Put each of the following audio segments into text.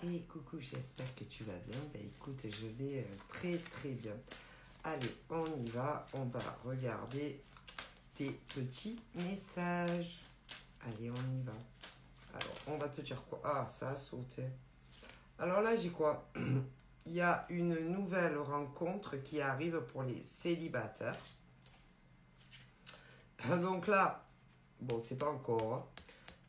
Et coucou, j'espère que tu vas bien. Ben écoute, je vais très très bien. Allez, on y va. On va regarder tes petits messages. Allez, on y va. Alors, on va te dire quoi? Ah, ça a sauté. Alors là, j'ai quoi? Il y a une nouvelle rencontre qui arrive pour les célibataires. Donc là, bon, c'est pas encore, hein.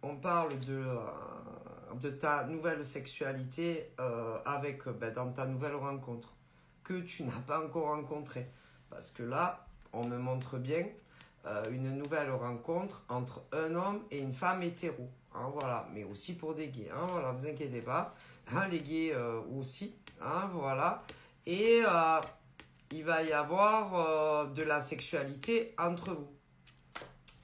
On parle de ta nouvelle sexualité dans ta nouvelle rencontre que tu n'as pas encore rencontrée. Parce que là, on me montre bien une nouvelle rencontre entre un homme et une femme hétéro. Hein, voilà, mais aussi pour des gays. Hein, voilà, vous inquiétez pas. Hein, les gays aussi. Hein, voilà. Et il va y avoir de la sexualité entre vous.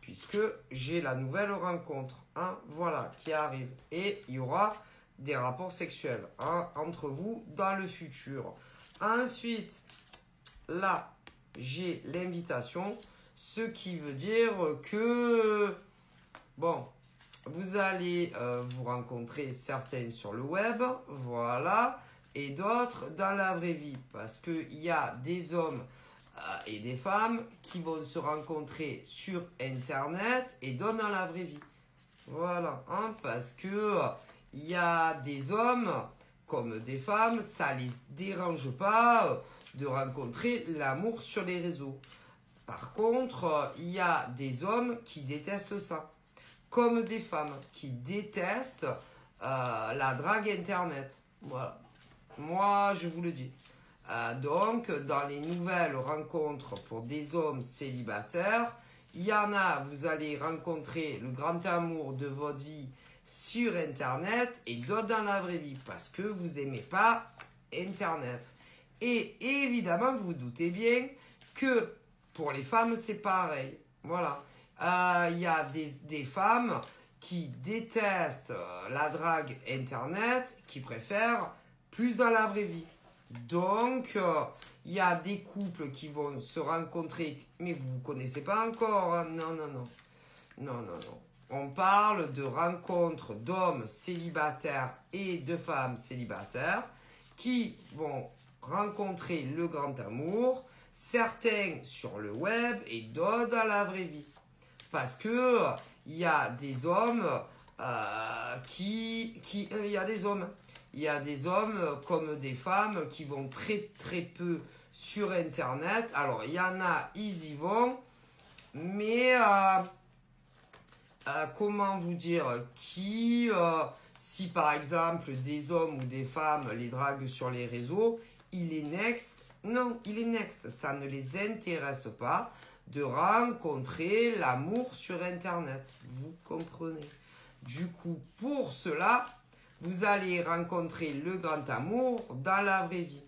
Puisque j'ai la nouvelle rencontre, hein, voilà, qui arrive. Et il y aura des rapports sexuels hein, entre vous dans le futur. Ensuite, là, j'ai l'invitation, ce qui veut dire que, bon, vous allez vous rencontrer certains sur le web, voilà, et d'autres dans la vraie vie. Parce qu'il y a des hommes et des femmes qui vont se rencontrer sur Internet et d'autres dans la vraie vie. Voilà, hein, parce que il y a des hommes comme des femmes, ça les dérange pas de rencontrer l'amour sur les réseaux. Par contre, il y a des hommes qui détestent ça, comme des femmes qui détestent la drague Internet. Voilà, moi je vous le dis. Donc, dans les nouvelles rencontres pour des hommes célibataires, il y en a, vous allez rencontrer le grand amour de votre vie sur Internet et d'autres dans la vraie vie parce que vous n'aimez pas Internet. Et évidemment, vous vous doutez bien que pour les femmes, c'est pareil. Voilà. Il y a des femmes qui détestent la drague Internet, qui préfèrent plus dans la vraie vie. Donc, il y a des couples qui vont se rencontrer, mais vous ne connaissez pas encore. Hein? Non, non, non. Non, non, non. On parle de rencontres d'hommes célibataires et de femmes célibataires qui vont rencontrer le grand amour, certains sur le web et d'autres dans la vraie vie. Parce que il y a des hommes il y a des hommes comme des femmes qui vont très très peu sur Internet. Alors, il y en a, ils y vont, mais comment vous dire, si par exemple des hommes ou des femmes les draguent sur les réseaux, il est next. Non, il est next. Ça ne les intéresse pas de rencontrer l'amour sur Internet. Vous comprenez? Du coup, pour cela, vous allez rencontrer le grand amour dans la vraie vie.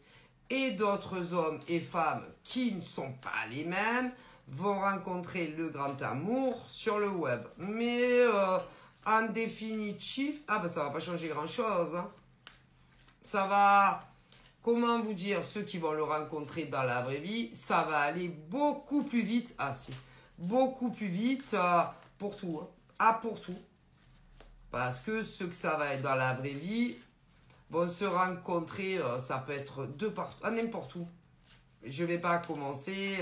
Et d'autres hommes et femmes qui ne sont pas les mêmes vont rencontrer le grand amour sur le web. Mais en définitif, ça va pas changer grand-chose. Hein. Ça va, comment vous dire, ceux qui vont le rencontrer dans la vraie vie, ça va aller beaucoup plus vite. Ah si, beaucoup plus vite pour tout. Hein. Ah, pour tout. Parce que ceux que ça va être dans la vraie vie vont se rencontrer, ça peut être n'importe où. Je vais pas commencer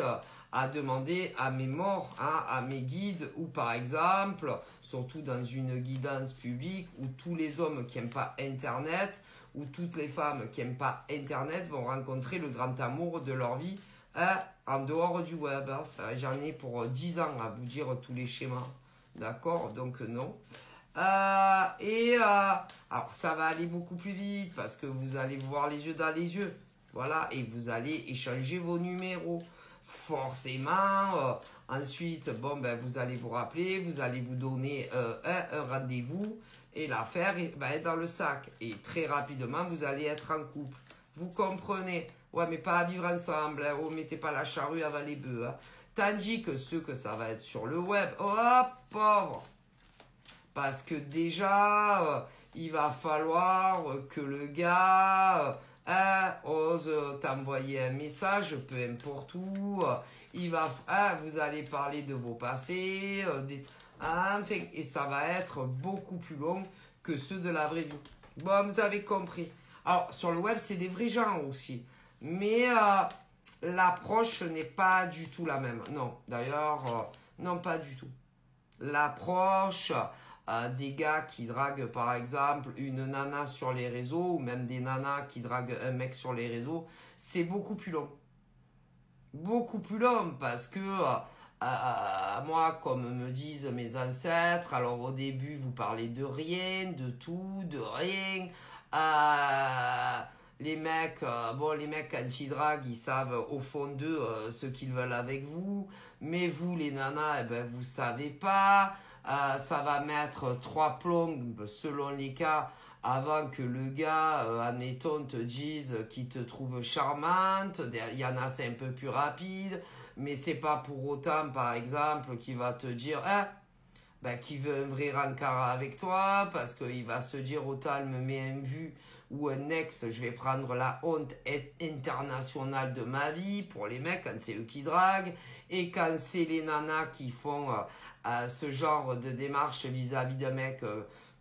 à demander à mes morts, hein, à mes guides, ou par exemple, surtout dans une guidance publique, où tous les hommes qui n'aiment pas Internet, ou toutes les femmes qui n'aiment pas Internet vont rencontrer le grand amour de leur vie hein, en dehors du web. Hein. J'en ai pour 10 ans à vous dire tous les schémas. D'accord? Donc non. Alors ça va aller beaucoup plus vite parce que vous allez voir les yeux dans les yeux. Voilà, et vous allez échanger vos numéros. Forcément, ensuite, vous allez vous rappeler, vous allez vous donner un rendez-vous et l'affaire va être dans le sac. Et très rapidement, vous allez être en couple. Vous comprenez? Ouais, mais pas à vivre ensemble. Hein. Oh, mettez pas la charrue avant les bœufs. Hein. Tandis que ceux que ça va être sur le web, oh, pauvre! Parce que déjà, il va falloir que le gars ose t'envoyer un message, peu importe où. Vous allez parler de vos passés. Et ça va être beaucoup plus long que ceux de la vraie vie. Bon, vous avez compris. Alors, sur le web, c'est des vrais gens aussi. Mais l'approche n'est pas du tout la même. Non, d'ailleurs, non, pas du tout. L'approche des gars qui draguent, par exemple, une nana sur les réseaux, ou même des nanas qui draguent un mec sur les réseaux, c'est beaucoup plus long. Beaucoup plus long, parce que moi, comme me disent mes ancêtres, alors au début, vous parlez de rien, de tout, de rien. Les mecs, les mecs, quand ils draguent, ils savent au fond d'eux ce qu'ils veulent avec vous. Mais vous, les nanas, eh ben, vous savez pas. Ça va mettre 3 plombes, selon les cas, avant que le gars, admettons, te dise qu'il te trouve charmante. Il y en a, c'est un peu plus rapide. Mais c'est pas pour autant, par exemple, qu'il va te dire, qu'il veut un vrai rencard avec toi, parce qu'il va se dire, autant elle me met un vu ou un ex, je vais prendre la honte internationale de ma vie pour les mecs quand c'est eux qui draguent, et quand c'est les nanas qui font ce genre de démarche vis-à-vis d'un mec,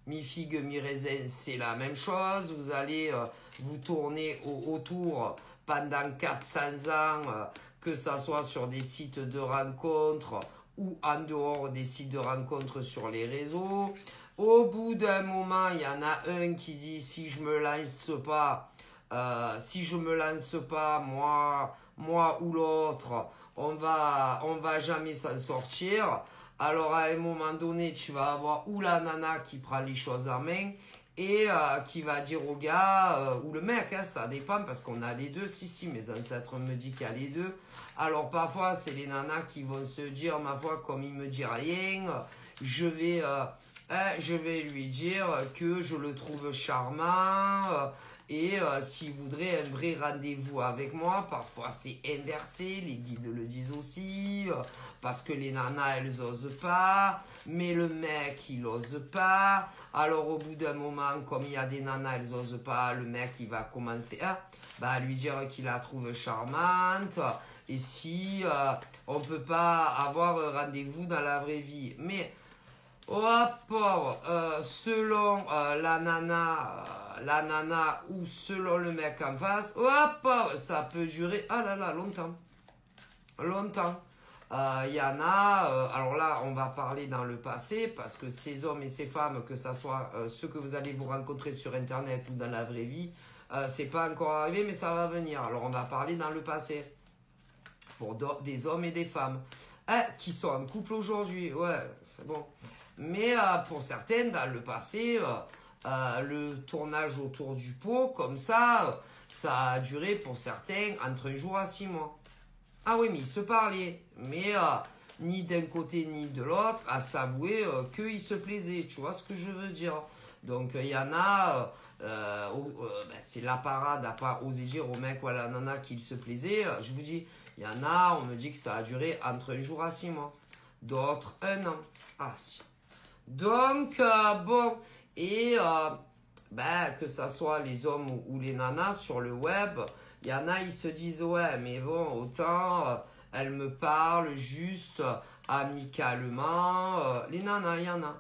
mi-figue, mi-raisin, c'est la même chose. Vous allez vous tourner autour pendant 400 ans, que ça soit sur des sites de rencontres ou en dehors des sites de rencontres sur les réseaux. Au bout d'un moment, il y en a un qui dit, si je me lance pas, moi ou l'autre, on va jamais s'en sortir. Alors à un moment donné, tu vas avoir ou la nana qui prend les choses en main et qui va dire au gars, ou le mec, hein, ça dépend parce qu'on a les deux. Si, mes ancêtres me disent qu'il y a les deux. Alors parfois, c'est les nanas qui vont se dire, ma foi, comme il me dit rien, je vais lui dire que je le trouve charmant et s'il voudrait un vrai rendez-vous avec moi. Parfois c'est inversé, les guides le disent aussi, parce que les nanas elles osent pas, mais le mec il ose pas. Alors au bout d'un moment, comme il y a des nanas elles osent pas, le mec il va commencer à lui dire qu'il la trouve charmante. Et si on peut pas avoir un rendez-vous dans la vraie vie, mais selon la nana ou selon le mec en face, ça peut durer, longtemps. Longtemps. Il y en a, alors là, on va parler dans le passé, parce que ces hommes et ces femmes, que ce soit ceux que vous allez vous rencontrer sur Internet ou dans la vraie vie, c'est pas encore arrivé, mais ça va venir. Alors on va parler dans le passé, pour des hommes et des femmes, qui sont en couple aujourd'hui, ouais, c'est bon. Mais pour certaines, dans le passé, le tournage autour du pot, comme ça a duré pour certains entre 1 jour à 6 mois. Ah oui, mais ils se parlaient, mais ni d'un côté ni de l'autre, à s'avouer qu'ils se plaisaient, tu vois ce que je veux dire. Donc il y en a, c'est la parade à pas oser dire au mec ou à la nana qu'il se plaisait. Je vous dis, il y en a, on me dit que ça a duré entre 1 jour à 6 mois. D'autres, 1 an. Ah si. Donc, et que ça soit les hommes ou les nanas sur le web, il y en a, ils se disent, ouais, mais bon, autant, elle me parle juste amicalement. Les nanas, il y en a.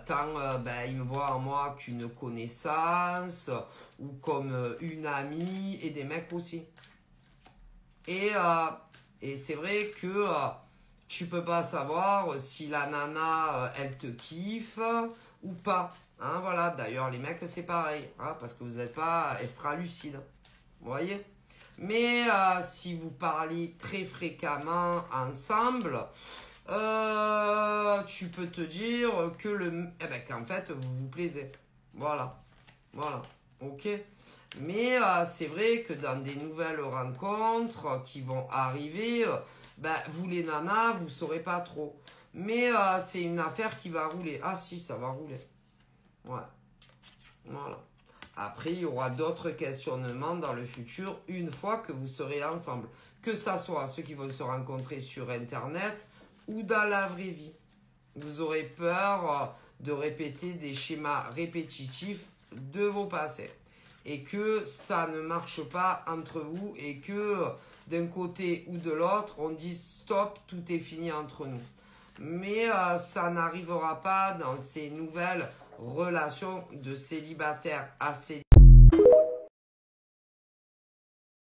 Tant ils me voient en moi qu'une connaissance ou comme une amie, et des mecs aussi. Et c'est vrai que tu peux pas savoir si la nana elle te kiffe ou pas. Hein, voilà, d'ailleurs les mecs c'est pareil, hein, parce que vous n'êtes pas extra lucide. Vous voyez? Mais si vous parlez très fréquemment ensemble, tu peux te dire que qu'en fait vous vous plaisez. Voilà. Ok. Mais c'est vrai que dans des nouvelles rencontres qui vont arriver, vous les nanas, vous saurez pas trop. Mais c'est une affaire qui va rouler. Ah si, ça va rouler. Ouais. Voilà. Après, il y aura d'autres questionnements dans le futur une fois que vous serez ensemble. Que ça soit ceux qui vont se rencontrer sur Internet ou dans la vraie vie. Vous aurez peur de répéter des schémas répétitifs de vos passés. Et que ça ne marche pas entre vous et que d'un côté ou de l'autre, on dit stop, tout est fini entre nous. Mais ça n'arrivera pas dans ces nouvelles relation de célibataire à célibataire.